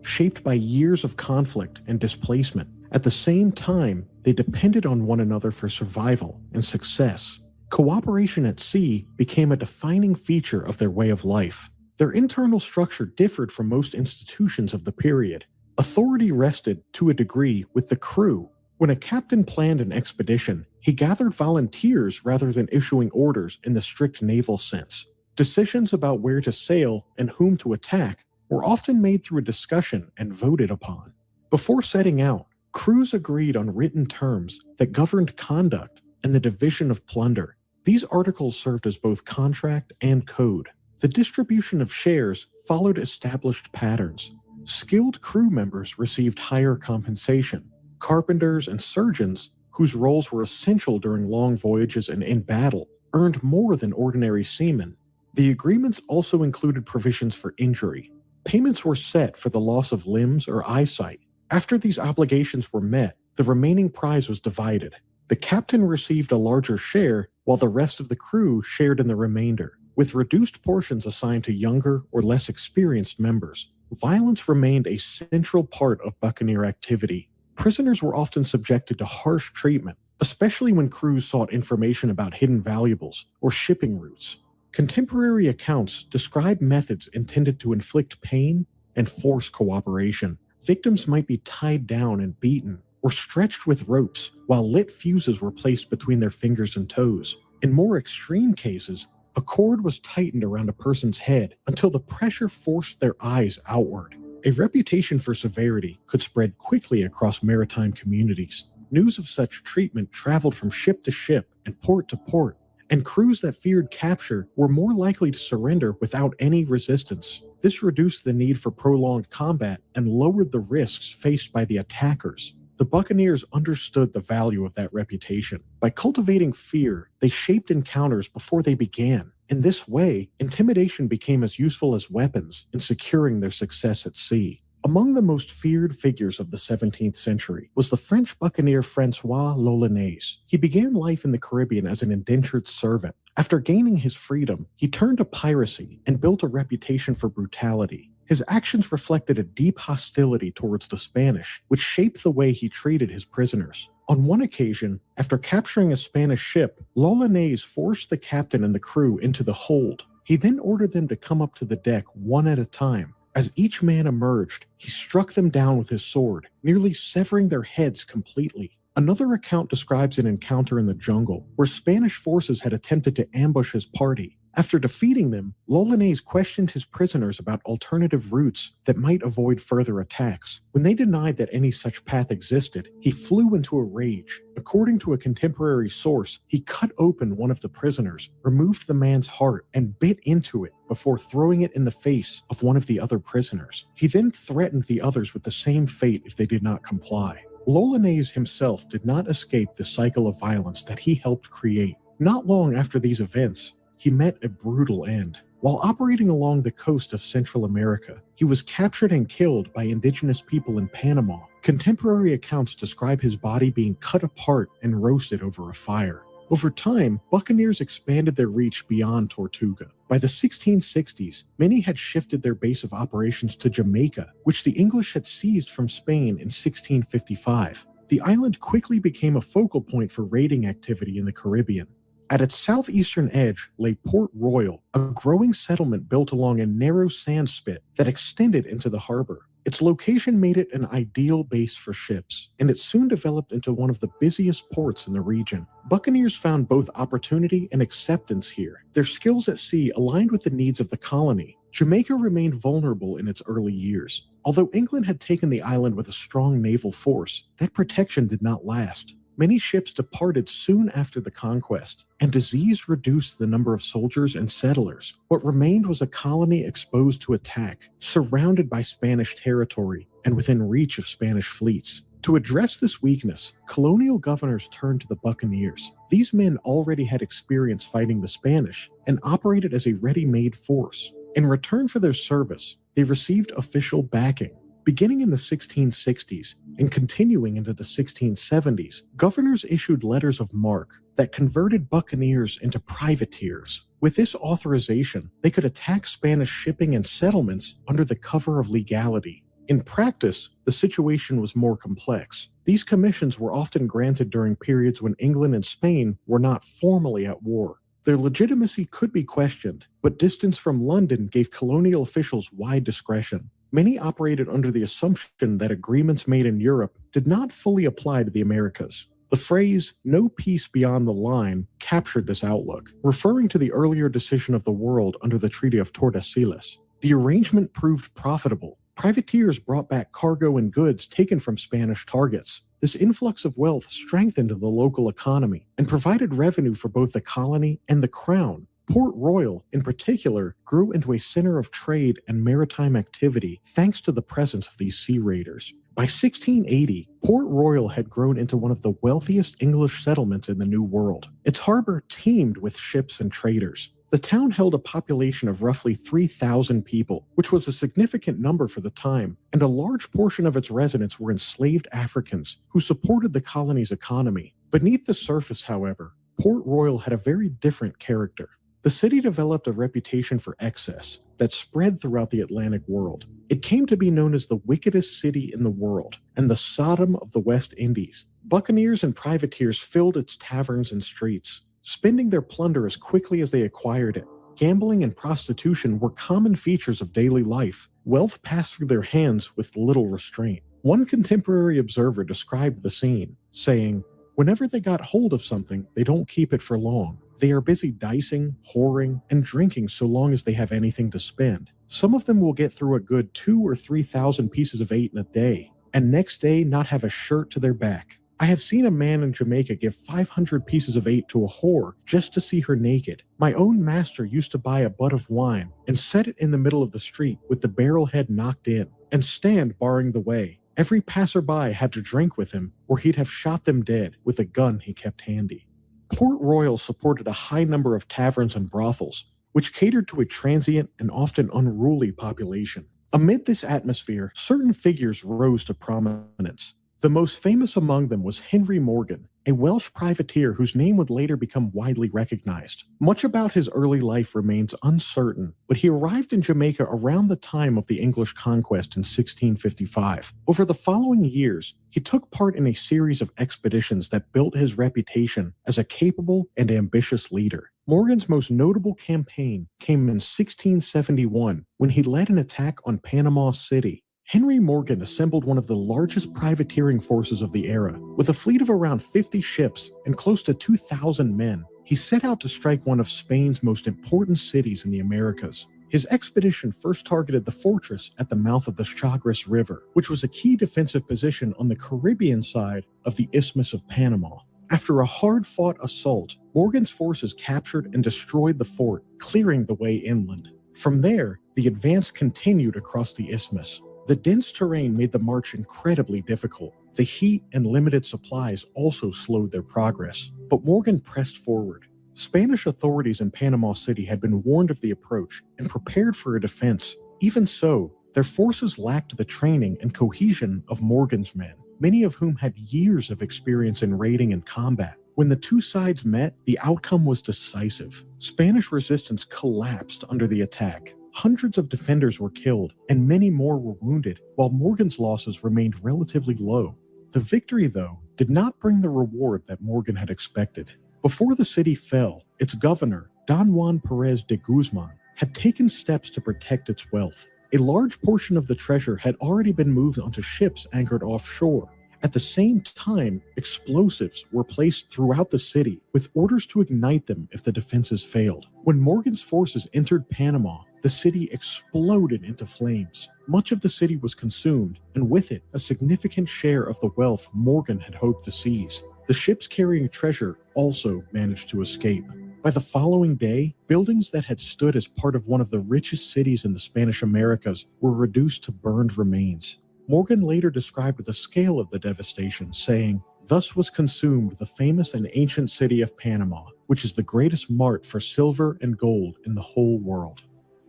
shaped by years of conflict and displacement. At the same time, they depended on one another for survival and success. Cooperation at sea became a defining feature of their way of life. Their internal structure differed from most institutions of the period. Authority rested, to a degree, with the crew. When a captain planned an expedition, he gathered volunteers rather than issuing orders in the strict naval sense. Decisions about where to sail and whom to attack were often made through a discussion and voted upon. Before setting out, crews agreed on written terms that governed conduct and the division of plunder. These articles served as both contract and code. The distribution of shares followed established patterns. Skilled crew members received higher compensation. Carpenters and surgeons, whose roles were essential during long voyages and in battle, earned more than ordinary seamen. The agreements also included provisions for injury. Payments were set for the loss of limbs or eyesight. After these obligations were met, the remaining prize was divided. The captain received a larger share, while the rest of the crew shared in the remainder, with reduced portions assigned to younger or less experienced members. Violence remained a central part of buccaneer activity. Prisoners were often subjected to harsh treatment, especially when crews sought information about hidden valuables or shipping routes. Contemporary accounts describe methods intended to inflict pain and force cooperation. Victims might be tied down and beaten, or stretched with ropes, while lit fuses were placed between their fingers and toes. In more extreme cases, a cord was tightened around a person's head until the pressure forced their eyes outward. A reputation for severity could spread quickly across maritime communities. News of such treatment traveled from ship to ship and port to port, and crews that feared capture were more likely to surrender without any resistance. This reduced the need for prolonged combat and lowered the risks faced by the attackers. The Buccaneers understood the value of that reputation. By cultivating fear, they shaped encounters before they began. In this way, intimidation became as useful as weapons in securing their success at sea. Among the most feared figures of the 17th century was the French buccaneer Francois L'Olonnais. He began life in the Caribbean as an indentured servant. After gaining his freedom, he turned to piracy and built a reputation for brutality. His actions reflected a deep hostility towards the Spanish, which shaped the way he treated his prisoners. On one occasion, after capturing a Spanish ship, L'Olonnais forced the captain and the crew into the hold. He then ordered them to come up to the deck one at a time. As each man emerged, he struck them down with his sword, nearly severing their heads completely. Another account describes an encounter in the jungle, where Spanish forces had attempted to ambush his party. After defeating them, L'Olonnais questioned his prisoners about alternative routes that might avoid further attacks. When they denied that any such path existed, he flew into a rage. According to a contemporary source, he cut open one of the prisoners, removed the man's heart, and bit into it before throwing it in the face of one of the other prisoners. He then threatened the others with the same fate if they did not comply. L'Olonnais himself did not escape the cycle of violence that he helped create. Not long after these events, he met a brutal end. While operating along the coast of Central America, he was captured and killed by indigenous people in Panama. Contemporary accounts describe his body being cut apart and roasted over a fire. Over time, buccaneers expanded their reach beyond Tortuga. By the 1660s, many had shifted their base of operations to Jamaica, which the English had seized from Spain in 1655. The island quickly became a focal point for raiding activity in the Caribbean. At its southeastern edge lay Port Royal, a growing settlement built along a narrow sand spit that extended into the harbor. Its location made it an ideal base for ships, and it soon developed into one of the busiest ports in the region. Buccaneers found both opportunity and acceptance here. Their skills at sea aligned with the needs of the colony. Jamaica remained vulnerable in its early years. Although England had taken the island with a strong naval force, that protection did not last. Many ships departed soon after the conquest, and disease reduced the number of soldiers and settlers. What remained was a colony exposed to attack, surrounded by Spanish territory, and within reach of Spanish fleets. To address this weakness, colonial governors turned to the buccaneers. These men already had experience fighting the Spanish and operated as a ready-made force. In return for their service, they received official backing. Beginning in the 1660s and continuing into the 1670s, governors issued letters of marque that converted buccaneers into privateers. With this authorization, they could attack Spanish shipping and settlements under the cover of legality. In practice, the situation was more complex. These commissions were often granted during periods when England and Spain were not formally at war. Their legitimacy could be questioned, but distance from London gave colonial officials wide discretion. Many operated under the assumption that agreements made in Europe did not fully apply to the Americas. The phrase, "no peace beyond the line," captured this outlook, referring to the earlier decision of the world under the Treaty of Tordesillas. The arrangement proved profitable. Privateers brought back cargo and goods taken from Spanish targets. This influx of wealth strengthened the local economy and provided revenue for both the colony and the crown. Port Royal, in particular, grew into a center of trade and maritime activity thanks to the presence of these sea raiders. By 1680, Port Royal had grown into one of the wealthiest English settlements in the New World. Its harbor teemed with ships and traders. The town held a population of roughly 3,000 people, which was a significant number for the time, and a large portion of its residents were enslaved Africans who supported the colony's economy. Beneath the surface, however, Port Royal had a very different character. The city developed a reputation for excess that spread throughout the Atlantic world. It came to be known as the wickedest city in the world and the Sodom of the West Indies. Buccaneers and privateers filled its taverns and streets, spending their plunder as quickly as they acquired it. Gambling and prostitution were common features of daily life. Wealth passed through their hands with little restraint. One contemporary observer described the scene, saying, "Whenever they got hold of something, they don't keep it for long. They are busy dicing, whoring, and drinking so long as they have anything to spend. Some of them will get through a good 2,000 or 3,000 pieces of eight in a day, and next day not have a shirt to their back." I have seen a man in Jamaica give 500 pieces of 8 to a whore just to see her naked. My own master used to buy a butt of wine and set it in the middle of the street with the barrel head knocked in and stand barring the way. Every passerby had to drink with him or he'd have shot them dead with a gun he kept handy. Port Royal supported a high number of taverns and brothels, which catered to a transient and often unruly population. Amid this atmosphere, certain figures rose to prominence. The most famous among them was Henry Morgan, a Welsh privateer whose name would later become widely recognized. Much about his early life remains uncertain, but he arrived in Jamaica around the time of the English conquest in 1655. Over the following years, he took part in a series of expeditions that built his reputation as a capable and ambitious leader. Morgan's most notable campaign came in 1671 when he led an attack on Panama City. Henry Morgan assembled one of the largest privateering forces of the era. With a fleet of around 50 ships and close to 2,000 men, he set out to strike one of Spain's most important cities in the Americas. His expedition first targeted the fortress at the mouth of the Chagres River, which was a key defensive position on the Caribbean side of the Isthmus of Panama. After a hard-fought assault, Morgan's forces captured and destroyed the fort, clearing the way inland. From there, the advance continued across the isthmus. The dense terrain made the march incredibly difficult. The heat and limited supplies also slowed their progress, but Morgan pressed forward. Spanish authorities in Panama City had been warned of the approach and prepared for a defense. Even so, their forces lacked the training and cohesion of Morgan's men, many of whom had years of experience in raiding and combat. When the two sides met, the outcome was decisive. Spanish resistance collapsed under the attack. Hundreds of defenders were killed, and many more were wounded, while Morgan's losses remained relatively low. The victory, though, did not bring the reward that Morgan had expected. Before the city fell, its governor, Don Juan Perez de Guzman, had taken steps to protect its wealth. A large portion of the treasure had already been moved onto ships anchored offshore. At the same time, explosives were placed throughout the city, with orders to ignite them if the defenses failed. When Morgan's forces entered Panama, the city exploded into flames. Much of the city was consumed, and with it, a significant share of the wealth Morgan had hoped to seize. The ships carrying treasure also managed to escape. By the following day, buildings that had stood as part of one of the richest cities in the Spanish Americas were reduced to burned remains. Morgan later described the scale of the devastation, saying, "Thus was consumed the famous and ancient city of Panama, which is the greatest mart for silver and gold in the whole world."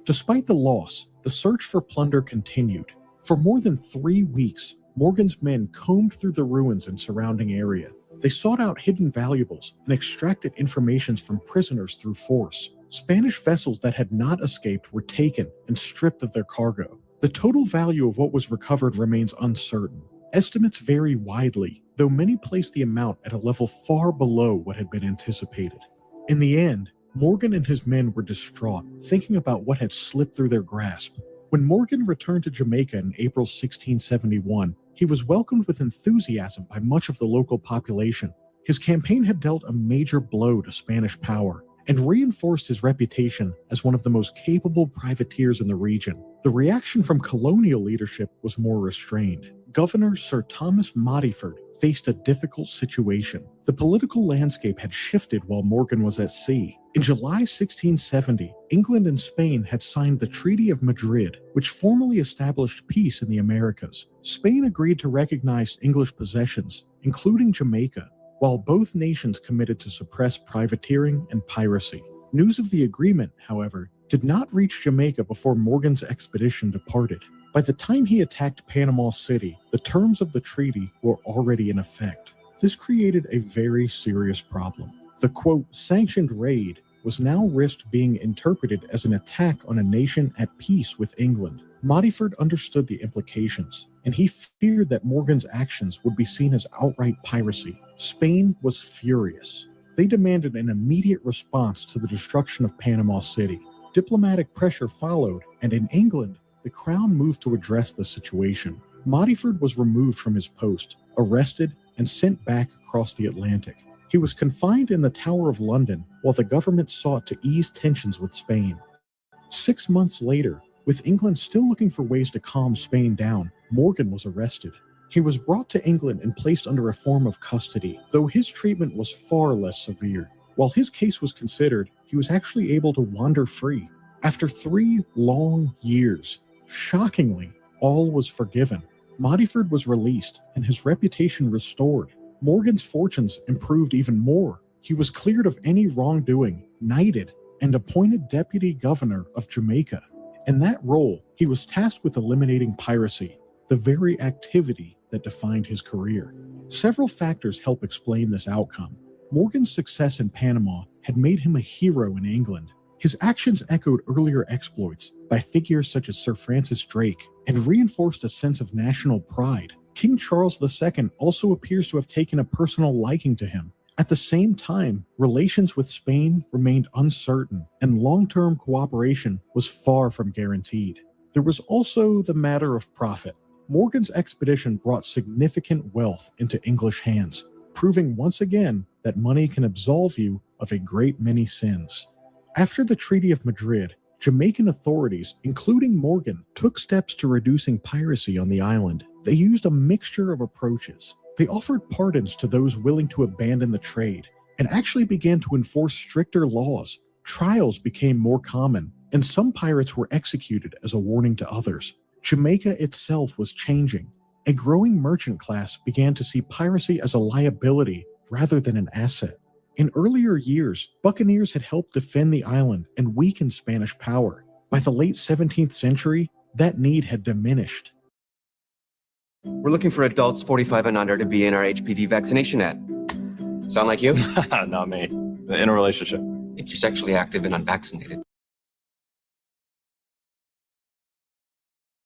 Despite the loss, the search for plunder continued. For more than 3 weeks, Morgan's men combed through the ruins and surrounding area. They sought out hidden valuables and extracted information from prisoners through force. Spanish vessels that had not escaped were taken and stripped of their cargo. The total value of what was recovered remains uncertain. Estimates vary widely, though many place the amount at a level far below what had been anticipated. In the end, Morgan and his men were distraught, thinking about what had slipped through their grasp. When Morgan returned to Jamaica in April 1671, he was welcomed with enthusiasm by much of the local population. His campaign had dealt a major blow to Spanish power and reinforced his reputation as one of the most capable privateers in the region. The reaction from colonial leadership was more restrained. Governor Sir Thomas Modiford faced a difficult situation. The political landscape had shifted while Morgan was at sea. In July 1670, England and Spain had signed the Treaty of Madrid, which formally established peace in the Americas. Spain agreed to recognize English possessions, including Jamaica, while both nations committed to suppress privateering and piracy. News of the agreement, however, did not reach Jamaica before Morgan's expedition departed. By the time he attacked Panama City, the terms of the treaty were already in effect. This created a very serious problem. The quote, sanctioned raid was now risked being interpreted as an attack on a nation at peace with England. Modiford understood the implications, and he feared that Morgan's actions would be seen as outright piracy. Spain was furious. They demanded an immediate response to the destruction of Panama City. Diplomatic pressure followed, and in England, the Crown moved to address the situation. Modiford was removed from his post, arrested, and sent back across the Atlantic. He was confined in the Tower of London while the government sought to ease tensions with Spain. 6 months later, with England still looking for ways to calm Spain down, Morgan was arrested. He was brought to England and placed under a form of custody, though his treatment was far less severe. While his case was considered, he was actually able to wander free. After 3 long years, shockingly, all was forgiven. Modiford was released and his reputation restored. Morgan's fortunes improved even more. He was cleared of any wrongdoing, knighted, and appointed deputy governor of Jamaica. In that role, he was tasked with eliminating piracy, the very activity that defined his career. Several factors help explain this outcome. Morgan's success in Panama had made him a hero in England. His actions echoed earlier exploits by figures such as Sir Francis Drake and reinforced a sense of national pride. King Charles II also appears to have taken a personal liking to him. At the same time, relations with Spain remained uncertain, and long-term cooperation was far from guaranteed. There was also the matter of profit. Morgan's expedition brought significant wealth into English hands, proving once again that money can absolve you of a great many sins. After the Treaty of Madrid, Jamaican authorities, including Morgan, took steps to reducing piracy on the island. They used a mixture of approaches. They offered pardons to those willing to abandon the trade, and actually began to enforce stricter laws. Trials became more common, and some pirates were executed as a warning to others. Jamaica itself was changing. A growing merchant class began to see piracy as a liability rather than an asset. In earlier years, buccaneers had helped defend the island and weaken Spanish power. By the late 17th century, that need had diminished. We're looking for adults 45 and under to be in our HPV vaccination ad. Sound like you? Not me. In a relationship. If you're sexually active and unvaccinated.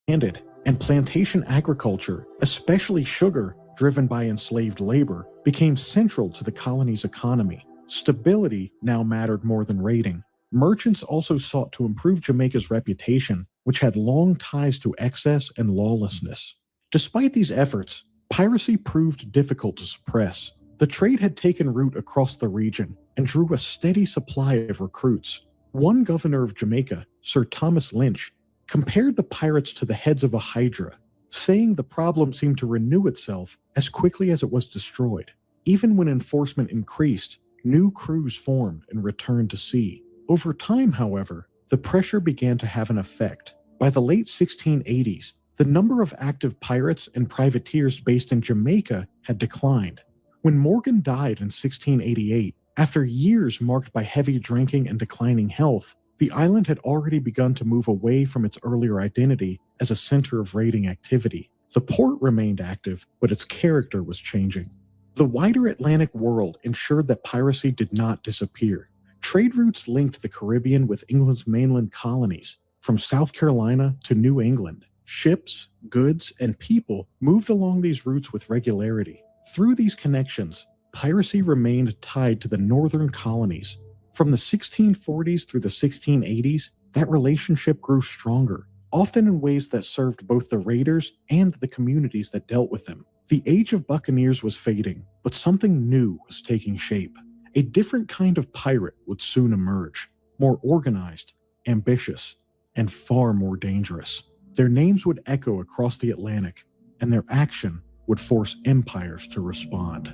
And plantation agriculture, especially sugar, driven by enslaved labor, became central to the colony's economy. Stability now mattered more than raiding. Merchants also sought to improve Jamaica's reputation, which had long ties to excess and lawlessness. Despite these efforts, piracy proved difficult to suppress. The trade had taken root across the region and drew a steady supply of recruits. One governor of Jamaica, Sir Thomas Lynch, compared the pirates to the heads of a hydra, saying the problem seemed to renew itself as quickly as it was destroyed. Even when enforcement increased, new crews formed and returned to sea. Over time, however, the pressure began to have an effect. By the late 1680s, the number of active pirates and privateers based in Jamaica had declined. When Morgan died in 1688, after years marked by heavy drinking and declining health, the island had already begun to move away from its earlier identity as a center of raiding activity. The port remained active, but its character was changing. The wider Atlantic world ensured that piracy did not disappear. Trade routes linked the Caribbean with England's mainland colonies, from South Carolina to New England. Ships, goods, and people moved along these routes with regularity. Through these connections, piracy remained tied to the northern colonies. From the 1640s through the 1680s, that relationship grew stronger, often in ways that served both the raiders and the communities that dealt with them. The age of buccaneers was fading, but something new was taking shape. A different kind of pirate would soon emerge, more organized, ambitious, and far more dangerous. Their names would echo across the Atlantic, and their action would force empires to respond.